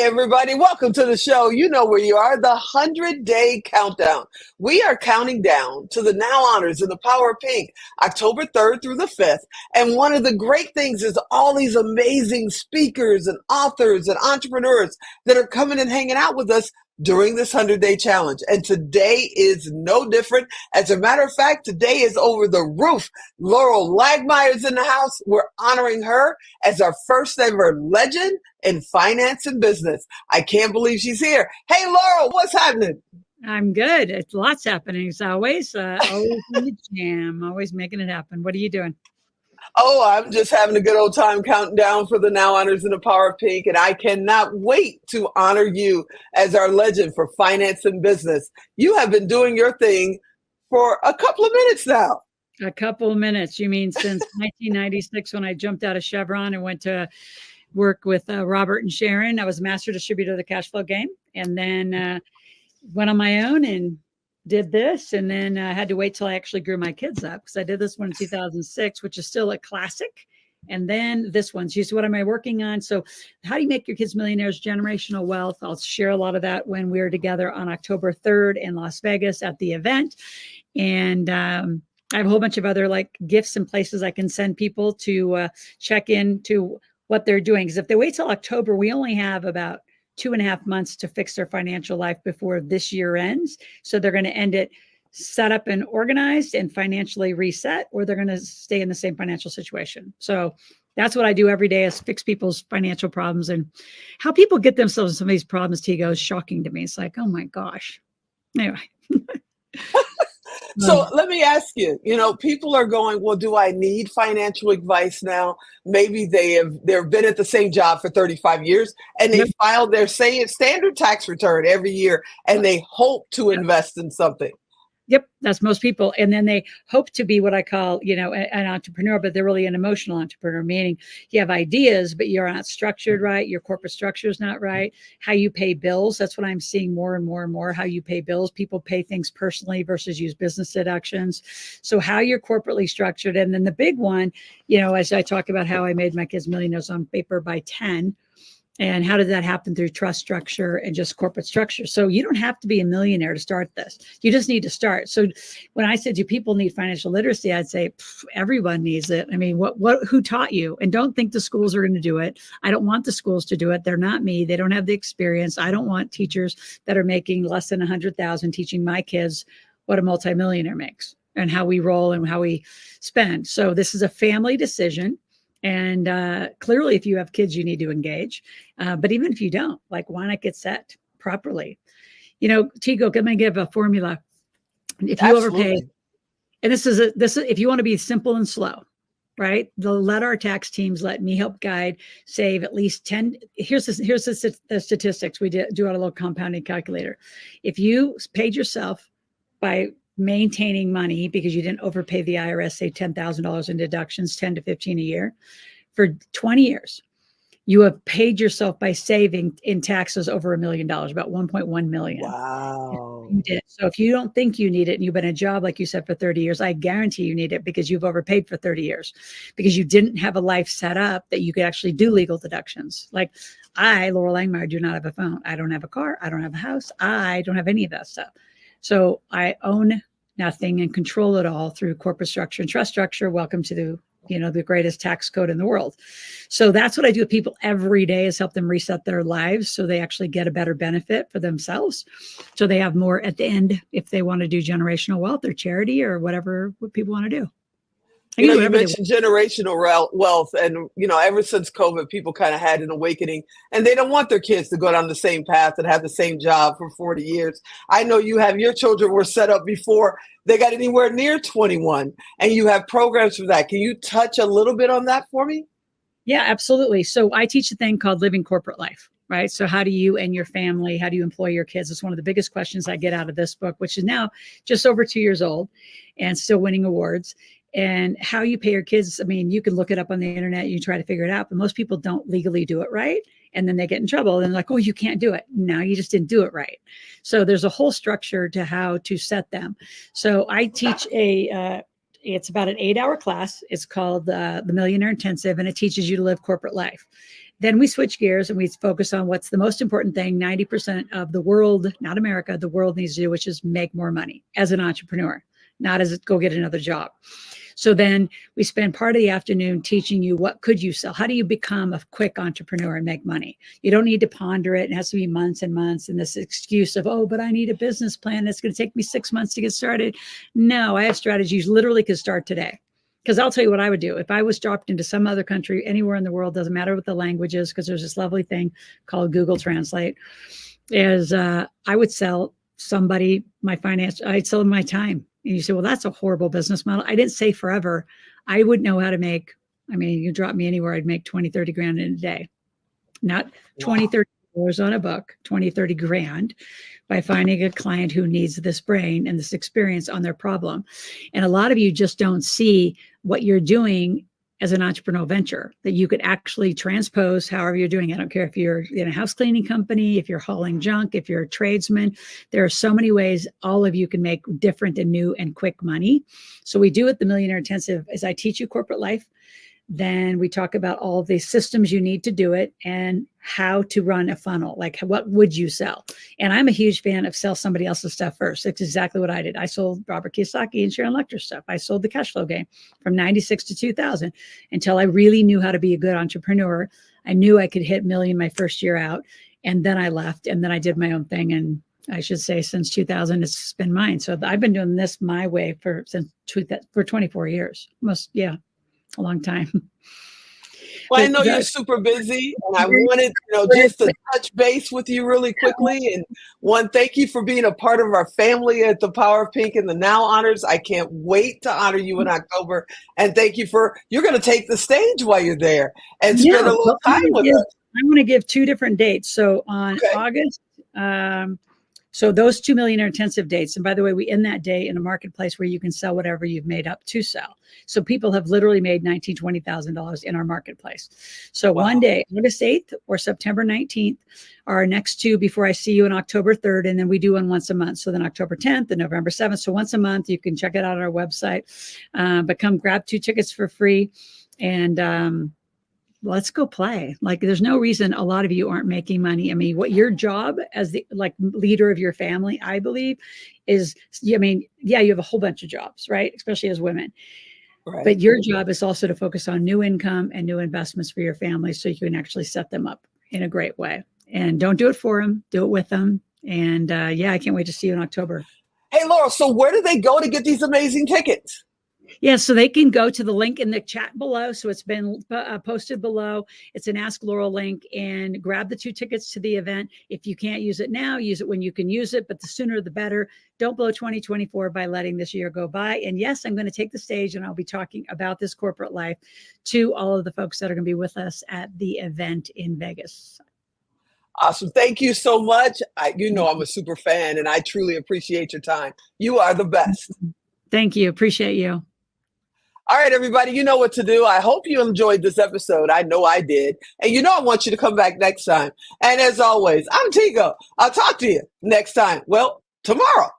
everybody. Welcome to the show. You know where you are, the 100-day countdown. We are counting down to the Now Honors in the Power of Pink, October 3rd through the 5th. And one of the great things is all these amazing speakers and authors and entrepreneurs that are coming and hanging out with us during this 100-day challenge. And today is no different. As a matter of fact, today is over the roof. Loral Langemeier is in the house. We're honoring her as our first ever legend in finance and business. I can't believe she's here. Hey, Loral, what's happening? I'm good. It's lots happening as always. Always in the jam, always making it happen. What are you doing? Oh, I'm just having a good old time counting down for the Now Honors in the Power of Pink, and I cannot wait to honor you as our legend for finance and business. You have been doing your thing for a couple of minutes now. A couple of minutes. You mean since 1996 when I jumped out of Chevron and went to work with Robert and Sharon. I was a master distributor of the cash flow game, and then went on my own and did this, and then I had to wait till I actually grew my kids up because I did this one in 2006, which is still a classic. And then this one. So you see, what am I working on? So how do you make your kids millionaires? Generational wealth. I'll share a lot of that when we're together on October 3rd in Las Vegas at the event. And I have a whole bunch of other like gifts and places I can send people to check into what they're doing. Because if they wait till October, we only have about 2.5 months to fix their financial life before this year ends. So they're going to end it set up and organized and financially reset, or they're going to stay in the same financial situation. So that's what I do every day, is fix people's financial problems. And how people get themselves in some of these problems, Tigo, is shocking to me. It's like, oh my gosh. Anyway. So let me ask you, people are going, well, do I need financial advice now? Maybe they've been at the same job for 35 years and they filed their standard tax return every year and they hope to invest in something. Yep, that's most people. And then they hope to be what I call, an entrepreneur, but they're really an emotional entrepreneur, meaning you have ideas, but you're not structured right. Your corporate structure is not right. How you pay bills. That's what I'm seeing more and more and more, how you pay bills. People pay things personally versus use business deductions. So how you're corporately structured. And then the big one, as I talk about how I made my kids millionaires on paper by 10, and how did that happen? Through trust structure and just corporate structure. So you don't have to be a millionaire to start this. You just need to start. So when I said, do people need financial literacy? I'd say everyone needs it. I mean, who taught you? And don't think the schools are going to do it. I don't want the schools to do it. They're not me. They don't have the experience. I don't want teachers that are making less than 100,000 teaching my kids what a multimillionaire makes and how we roll and how we spend. So this is a family decision. And clearly, if you have kids, you need to engage. But even if you don't, why not get set properly? Tigo, let me give a formula. If you overpay, and this is if you want to be simple and slow, right? Let our tax teams, let me help guide, save at least 10. Here's the statistics. We do on a little compounding calculator. If you paid yourself by maintaining money because you didn't overpay the IRS, say $10,000 in deductions, 10 to 15 a year, for 20 years, you have paid yourself by saving in taxes over $1 million, about 1.1 million. Wow. You did. So if you don't think you need it and you've been in a job, like you said, for 30 years, I guarantee you need it because you've overpaid for 30 years because you didn't have a life set up that you could actually do legal deductions. Like I, Loral Langemeier, do not have a phone. I don't have a car. I don't have a house. I don't have any of that stuff. So I own nothing and control it all through corporate structure and trust structure. Welcome to the greatest tax code in the world. So that's what I do with people every day, is help them reset their lives so they actually get a better benefit for themselves. So they have more at the end if they want to do generational wealth or charity or whatever people want to do. You mentioned generational wealth, and ever since COVID, people kind of had an awakening, and they don't want their kids to go down the same path and have the same job for 40 years. I know you have your children were set up before they got anywhere near 21, and you have programs for that. Can you touch a little bit on that for me? Yeah, absolutely. So I teach a thing called living corporate life. Right. So how do you and your family, how do you employ your kids? It's one of the biggest questions I get out of this book, which is now just over 2 years old and still winning awards. And how you pay your kids, I mean, you can look it up on the internet, you try to figure it out, but most people don't legally do it right. And then they get in trouble and like, oh, you can't do it. No, you just didn't do it right. So there's a whole structure to how to set them. So I teach it's about an 8-hour class. It's called the Millionaire Intensive, and it teaches you to live corporate life. then we switch gears and we focus on what's the most important thing 90% of the world, not America, the world needs to do, which is make more money as an entrepreneur, not as go get another job. So then we spend part of the afternoon teaching you what could you sell? How do you become a quick entrepreneur and make money? You don't need to ponder it. It has to be months and months. And this excuse of, oh, but I need a business plan. It's going to take me 6 months to get started. No, I have strategies literally could start today. Because I'll tell you what I would do. If I was dropped into some other country, anywhere in the world, doesn't matter what the language is, because there's this lovely thing called Google Translate, is I would sell somebody my finance, I'd sell them my time. And you say, well, that's a horrible business model. I didn't say forever. I would know how to make, I mean, you drop me anywhere, I'd make 20, 30 grand in a day. Not 20, 30 dollars on a book, 20, 30 grand by finding a client who needs this brain and this experience on their problem. And a lot of you just don't see what you're doing as an entrepreneurial venture, that you could actually transpose however you're doing. I don't care if you're in a house cleaning company, if you're hauling junk, if you're a tradesman, there are so many ways all of you can make different and new and quick money. So we do at the Millionaire Intensive is I teach you corporate life. Then we talk about all of the systems you need to do it and how to run a funnel. Like, what would you sell? And I'm a huge fan of sell somebody else's stuff first. That's exactly what I did. I sold Robert Kiyosaki and Sharon Lecter stuff. I sold the cash flow game from 96 to 2000 until I really knew how to be a good entrepreneur. I knew I could hit million my first year out. And then I left and then I did my own thing. And I should say since 2000, it's been mine. So I've been doing this my way for 24 years, a long time. Well, I know you're super busy, and I wanted, just to touch base with you really quickly. And thank you for being a part of our family at the Power of Pink and the Now Honors. I can't wait to honor you in October. And thank you you're going to take the stage while you're there and spend a little time with us. I'm going to give 2 different dates. So on August, so those 2 Millionaire Intensive dates, and by the way, we end that day in a marketplace where you can sell whatever you've made up to sell. So people have literally made $19,000, $20,000 in our marketplace. So one day, August 8th or September 19th, are our next 2 before I see you on October 3rd, and then we do one once a month. So then October 10th and November 7th. So once a month, you can check it out on our website. But come grab 2 tickets for free, and let's go play. Like, there's no reason a lot of you aren't making money. I mean, what your job as the leader of your family, I believe, is, you have a whole bunch of jobs, right? Especially as women. Right. But your job is also to focus on new income and new investments for your family so you can actually set them up in a great way. And don't do it for them, do it with them. And I can't wait to see you in October. Hey, Laurel, so where do they go to get these amazing tickets? Yeah, so they can go to the link in the chat below. So it's been posted below. It's an Ask Laurel link, and grab the 2 tickets to the event. If you can't use it now, use it when you can use it, but the sooner the better. Don't blow 2024 by letting this year go by. And yes, I'm going to take the stage and I'll be talking about this corporate life to all of the folks that are going to be with us at the event in Vegas. Awesome. Thank you so much. I'm a super fan and I truly appreciate your time. You are the best. Thank you. Appreciate you. All right, everybody, you know what to do. I hope you enjoyed this episode. I know I did. And I want you to come back next time. And as always, I'm Tigo. I'll talk to you next time. Well, tomorrow.